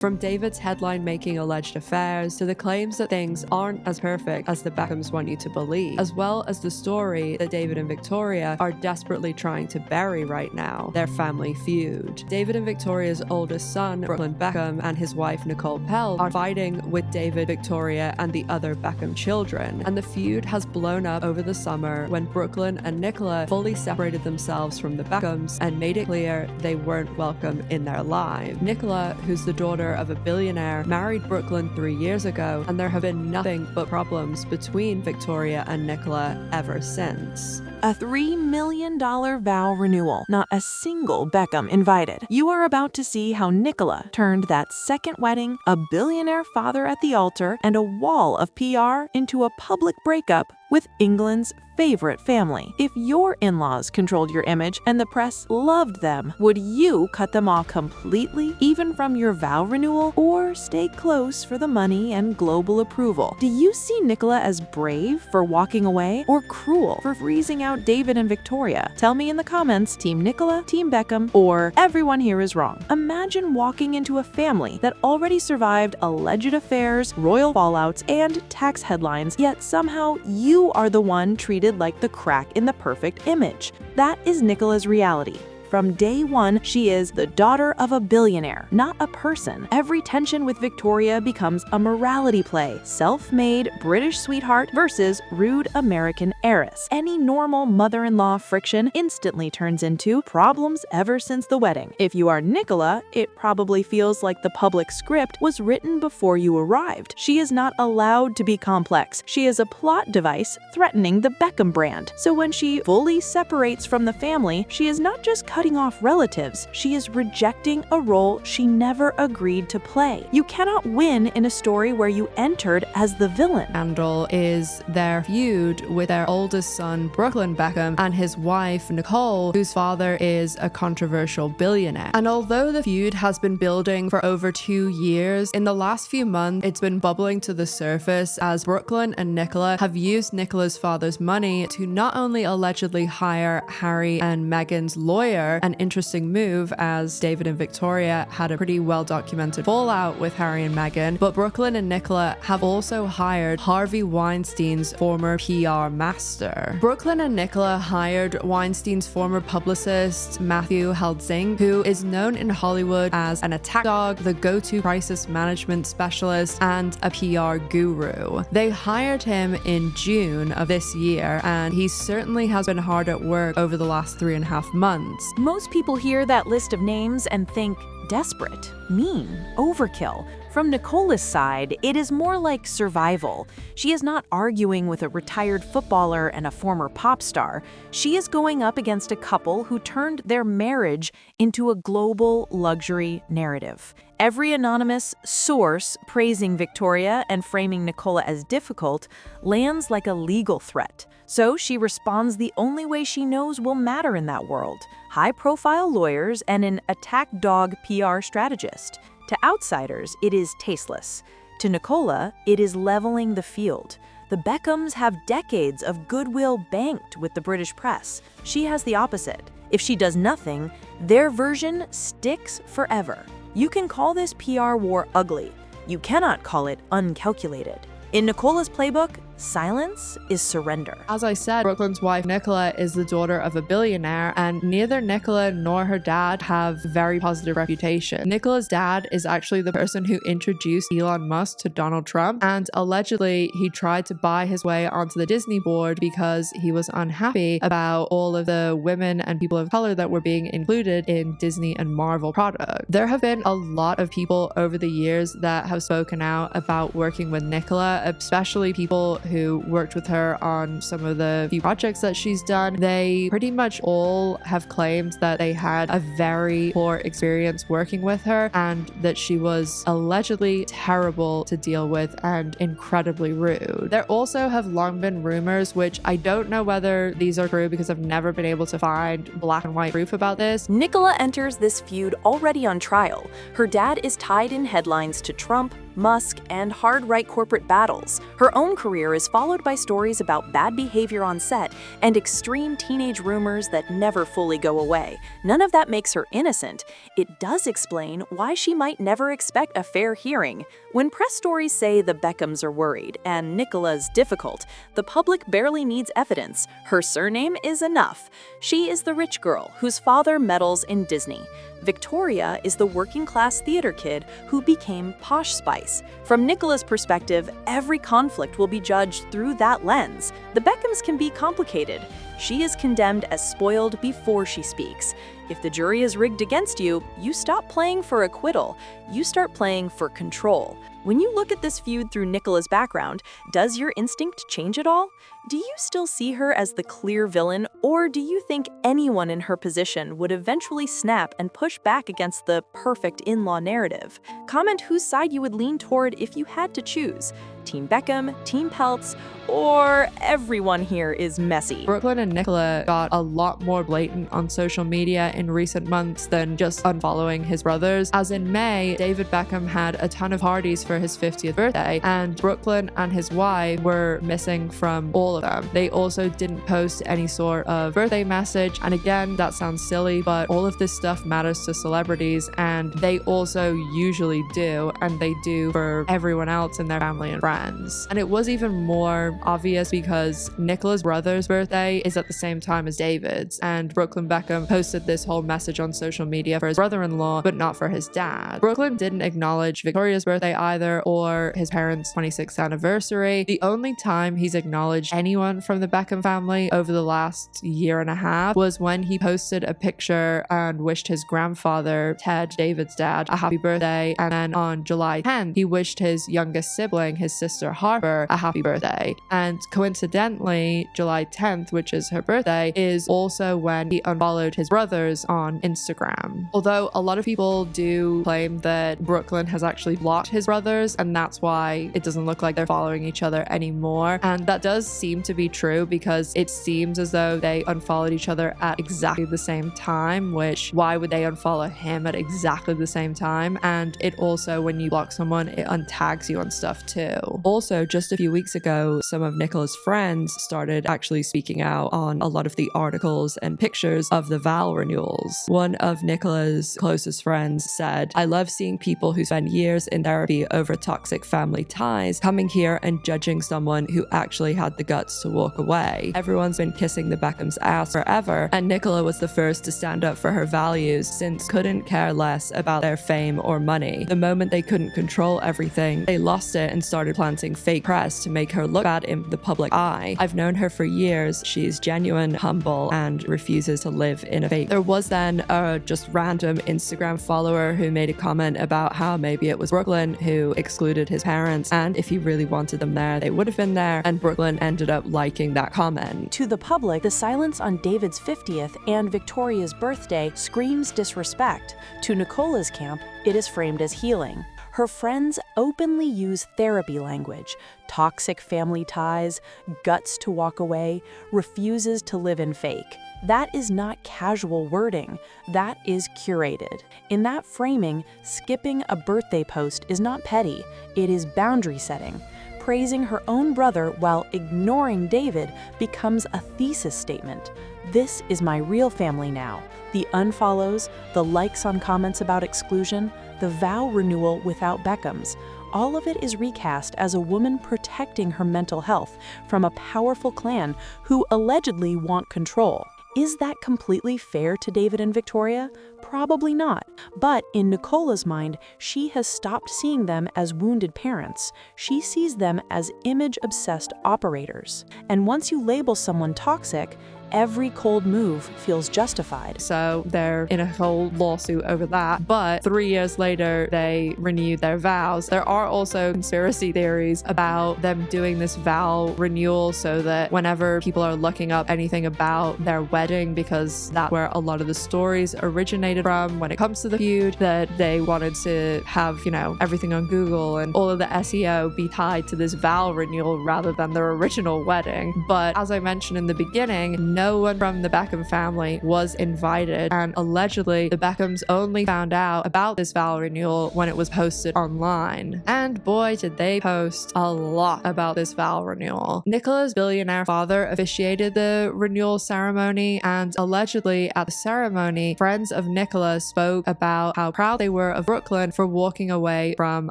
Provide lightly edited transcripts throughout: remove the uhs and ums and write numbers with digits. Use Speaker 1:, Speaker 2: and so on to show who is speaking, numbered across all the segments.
Speaker 1: From David's headline-making alleged affairs to the claims that things aren't as perfect as the Beckhams want you to believe, as well as the story that David and Victoria are desperately trying to bury right now, their family feud. David and Victoria's oldest son, Brooklyn Beckham, and his wife, Nicola Peltz, are fighting with David, Victoria, and the other Beckham children, and the feud has blown up over the summer when Brooklyn and Nicola fully separated themselves from the Beckhams and made it clear they weren't welcome in their lives. Nicola, who's the daughter of a billionaire, married Brooklyn 3 years ago, and there have been nothing but problems between Victoria and Nicola ever since.
Speaker 2: A $3 million vow renewal, not a single Beckham invited. You are about to see how Nicola turned that second wedding, a billionaire father at the altar, and a wall of PR into a public breakup with England's favorite family. If your in-laws controlled your image and the press loved them, would you cut them off completely, even from your vow renewal, or stay close for the money and global approval? Do you see Nicola as brave for walking away, or cruel for freezing out David and Victoria? Tell me in the comments, Team Nicola, Team Beckham, or everyone here is wrong. Imagine walking into a family that already survived alleged affairs, royal fallouts, and tax headlines, yet somehow you are the one treated like the crack in the perfect image. That is Nicola's reality. From day one, she is the daughter of a billionaire, not a person. Every tension with Victoria becomes a morality play. Self-made British sweetheart versus rude American heiress. Any normal mother-in-law friction instantly turns into problems ever since the wedding. If you are Nicola, it probably feels like the public script was written before you arrived. She is not allowed to be complex. She is a plot device threatening the Beckham brand. So when she fully separates from the family, she is not just cutting off relatives, she is rejecting a role she never agreed to play. You cannot win in a story where you entered as the villain.
Speaker 1: Scandal is their feud with their oldest son, Brooklyn Beckham, and his wife, Nicole, whose father is a controversial billionaire. And although the feud has been building for over 2 years, in the last few months, it's been bubbling to the surface as Brooklyn and Nicola have used Nicola's father's money to not only allegedly hire Harry and Meghan's lawyer, an interesting move as David and Victoria had a pretty well-documented fallout with Harry and Meghan, but Brooklyn and Nicola have also hired Harvey Weinstein's former PR master. Brooklyn and Nicola hired Weinstein's former publicist, Matthew Heldzing, who is known in Hollywood as an attack dog, the go-to crisis management specialist, and a PR guru. They hired him in June of this year, and he certainly has been hard at work over the last 3.5 months.
Speaker 2: Most people hear that list of names and think desperate, mean, overkill. From Nicola's side, it is more like survival. She is not arguing with a retired footballer and a former pop star. She is going up against a couple who turned their marriage into a global luxury narrative. Every anonymous source praising Victoria and framing Nicola as difficult lands like a legal threat. So she responds the only way she knows will matter in that world: high-profile lawyers and an attack dog PR strategist. To outsiders, it is tasteless. To Nicola, it is leveling the field. The Beckhams have decades of goodwill banked with the British press. She has the opposite. If she does nothing, their version sticks forever. You can call this PR war ugly. You cannot call it uncalculated. In Nicola's playbook, silence is surrender.
Speaker 1: As I said, Brooklyn's wife Nicola is the daughter of a billionaire, and neither Nicola nor her dad have very positive reputation. Nicola's dad is actually the person who introduced Elon Musk to Donald Trump, and allegedly he tried to buy his way onto the Disney board because he was unhappy about all of the women and people of color that were being included in Disney and Marvel products. There have been a lot of people over the years that have spoken out about working with Nicola, especially people who worked with her on some of the few projects that she's done. They pretty much all have claimed that they had a very poor experience working with her and that she was allegedly terrible to deal with and incredibly rude. There also have long been rumors, which I don't know whether these are true because I've never been able to find black and white proof about this.
Speaker 2: Nicola enters this feud already on trial. Her dad is tied in headlines to Trump, Musk, and hard right corporate battles. Her own career is followed by stories about bad behavior on set and extreme teenage rumors that never fully go away. None of that makes her innocent. It does explain why she might never expect a fair hearing. When press stories say the Beckhams are worried and Nicola's difficult, the public barely needs evidence. Her surname is enough. She is the rich girl whose father meddles in Disney. Victoria is the working-class theater kid who became Posh Spice. From Nicola's perspective, every conflict will be judged through that lens. The Beckhams can be complicated. She is condemned as spoiled before she speaks. If the jury is rigged against you, you stop playing for acquittal. You start playing for control. When you look at this feud through Nicola's background, does your instinct change at all? Do you still see her as the clear villain, or do you think anyone in her position would eventually snap and push back against the perfect in-law narrative? Comment whose side you would lean toward if you had to choose. Team Beckham, Team Peltz, or everyone here is messy.
Speaker 1: Brooklyn and Nicola got a lot more blatant on social media in recent months than just unfollowing his brothers, as in May, David Beckham had a ton of parties for his 50th birthday, and Brooklyn and his wife were missing from all of them. They also didn't post any sort of birthday message, and again, that sounds silly, but all of this stuff matters to celebrities, and they also usually do, and they do for everyone else in their family and friends. And it was even more obvious because Nicola's brother's birthday is at the same time as David's, and Brooklyn Beckham posted this whole message on social media for his brother-in-law, but not for his dad. Brooklyn didn't acknowledge Victoria's birthday either, or his parents' 26th anniversary. The only time he's acknowledged anyone from the Beckham family over the last year and a half was when he posted a picture and wished his grandfather, Ted, David's dad, a happy birthday, and then on July 10th, he wished his youngest sibling, his sister Harper, a happy birthday. And coincidentally, July 10th, which is her birthday, is also when he unfollowed his brothers on Instagram. Although a lot of people do claim that Brooklyn has actually blocked his brothers, and that's why it doesn't look like they're following each other anymore. And that does seem to be true because it seems as though they unfollowed each other at exactly the same time, which why would they unfollow him at exactly the same time? And it also, when you block someone, it untags you on stuff too. Also, just a few weeks ago, some of Nicola's friends started actually speaking out on a lot of the articles and pictures of the vow renewals. One of Nicola's closest friends said, "I love seeing people who spend years in therapy over toxic family ties coming here and judging someone who actually had the guts to walk away. Everyone's been kissing the Beckham's ass forever, and Nicola was the first to stand up for her values since couldn't care less about their fame or money. The moment they couldn't control everything, they lost it and started planting fake press to make her look bad in the public eye. I've known her for years. She's genuine, humble, and refuses to live in a fake." There was then a just random Instagram follower who made a comment about how maybe it was Brooklyn who excluded his parents, and if he really wanted them there, they would have been there, and Brooklyn ended up liking that comment.
Speaker 2: To the public, the silence on David's 50th and Victoria's birthday screams disrespect. To Nicola's camp, it is framed as healing. Her friends openly use therapy language, toxic family ties, guts to walk away, refuses to live in fake. That is not casual wording, that is curated. In that framing, skipping a birthday post is not petty, it is boundary setting. Praising her own brother while ignoring David becomes a thesis statement. This is my real family now. The unfollows, the likes on comments about exclusion, the vow renewal without Beckhams, all of it is recast as a woman protecting her mental health from a powerful clan who allegedly want control. Is that completely fair to David and Victoria? Probably not. But in Nicola's mind, she has stopped seeing them as wounded parents. She sees them as image-obsessed operators. And once you label someone toxic, every cold move feels justified.
Speaker 1: So they're in a whole lawsuit over that. But 3 years later, they renewed their vows. There are also conspiracy theories about them doing this vow renewal so that whenever people are looking up anything about their wedding, because that's where a lot of the stories originated from when it comes to the feud, that they wanted to have, everything on Google and all of the SEO be tied to this vow renewal rather than their original wedding. But as I mentioned in the beginning, no one from the Beckham family was invited, and allegedly the Beckhams only found out about this vow renewal when it was posted online. And boy, did they post a lot about this vow renewal. Nicola's billionaire father officiated the renewal ceremony, and allegedly at the ceremony, friends of Nicola spoke about how proud they were of Brooklyn for walking away from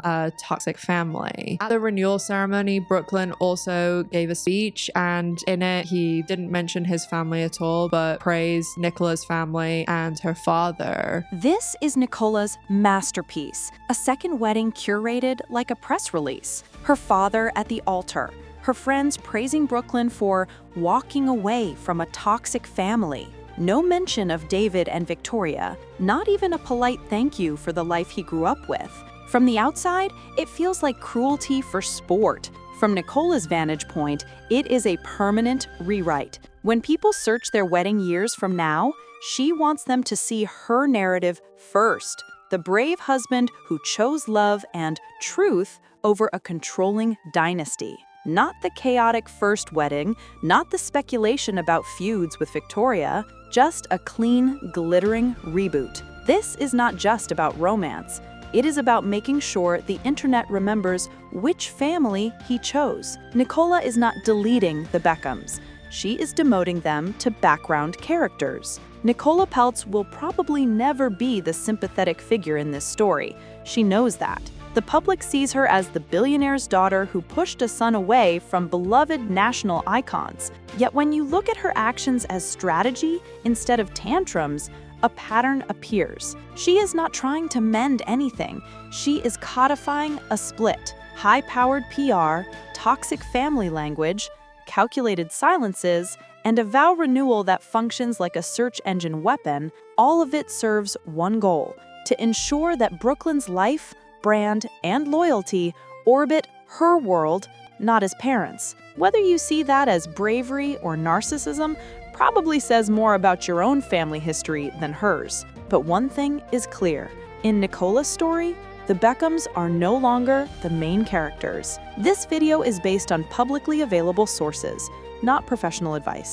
Speaker 1: a toxic family. At the renewal ceremony, Brooklyn also gave a speech, and in it he didn't mention his family at all, but praised Nicola's family and her father.
Speaker 3: This is Nicola's masterpiece, a second wedding curated like a press release. Her father at the altar, her friends praising Brooklyn for walking away from a toxic family. No mention of David and Victoria, not even a polite thank you for the life he grew up with. From the outside, it feels like cruelty for sport. From Nicola's vantage point, it is a permanent rewrite. When people search their wedding years from now, she wants them to see her narrative first. The brave husband who chose love and truth over a controlling dynasty. Not the chaotic first wedding, not the speculation about feuds with Victoria, just a clean, glittering reboot. This is not just about romance. It is about making sure the internet remembers which family he chose. Nicola is not deleting the Beckhams. She is demoting them to background characters. Nicola Peltz will probably never be the sympathetic figure in this story. She knows that. The public sees her as the billionaire's daughter who pushed a son away from beloved national icons. Yet when you look at her actions as strategy instead of tantrums, a pattern appears. She is not trying to mend anything. She is codifying a split. High-powered PR, toxic family language, calculated silences, and a vow renewal that functions like a search engine weapon, all of it serves one goal: to ensure that Brooklyn's life, brand, and loyalty orbit her world, not his parents. Whether you see that as bravery or narcissism probably says more about your own family history than hers. But one thing is clear. In Nicola's story, the Beckhams are no longer the main characters. This video is based on publicly available sources, not professional advice.